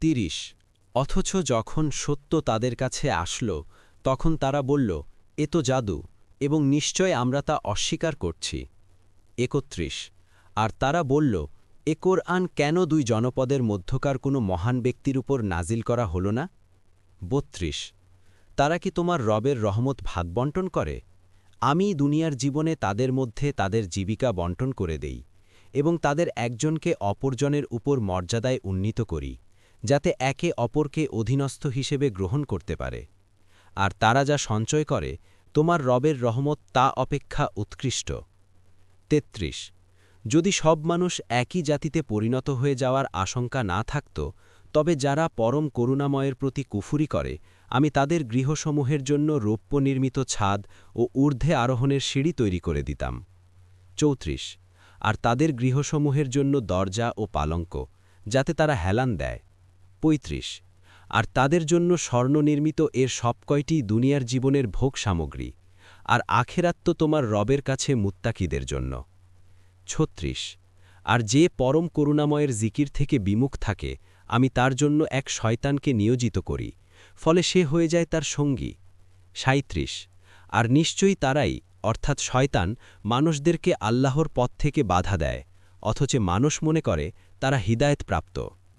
৩০ অথচ যখন সত্য তাদের কাছে আসলো তখন তারা বলল, এ তো জাদু, এবং নিশ্চয় আমরা তা অস্বীকার করছি। ৩১ আর তারা বলল, এ কোরআন কেন দুই জনপদের মধ্যকার কোনো মহান ব্যক্তির উপর নাজিল করা হল না? ৩২ তারা কি তোমার রবের রহমত ভাগ বণ্টন করে? আমি দুনিয়ার জীবনে তাদের মধ্যে তাদের জীবিকা বণ্টন করে দেই এবং তাদের একজনকে অপরজনের উপর মর্যাদায় উন্নীত করি, যাতে একে অপরকে অধীনস্থ হিসেবে গ্রহণ করতে পারে। আর তারা যা সঞ্চয় করে তোমার রবের রহমত তা অপেক্ষা উৎকৃষ্ট। ৩৩ যদি সব মানুষ একই জাতিতে পরিণত হয়ে যাওয়ার আশঙ্কা না থাকত, তবে যারা পরম করুণাময়ের প্রতি কুফুরি করে আমি তাদের গৃহসমূহের জন্য রৌপ্য নির্মিত ছাদ ও ঊর্ধ্বে আরোহণের সিঁড়ি তৈরি করে দিতাম। ৩৪ আর তাদের গৃহসমূহের জন্য দরজা ও পালঙ্ক, যাতে তারা হেলান দেয়। ৩৫ আর তাদের জন্য স্বর্ণনির্মিত এর সবকয়টি দুনিয়ার জীবনের ভোগ সামগ্রী, আর আখেরাত তো তোমার রবের কাছে মুত্তাকিদের জন্য। ৩৬ আর যে পরম করুণাময়ের জিকির থেকে বিমুখ থাকে আমি তার জন্য এক শয়তানকে নিয়োজিত করি, ফলে সে হয়ে যায় তার সঙ্গী। ৩৭ আর নিশ্চয়ই তারাই অর্থাৎ শয়তান মানুষদেরকে আল্লাহর পথ থেকে বাধা দেয়, অথচ মানুষ মনে করে তারা হিদায়েত প্রাপ্ত।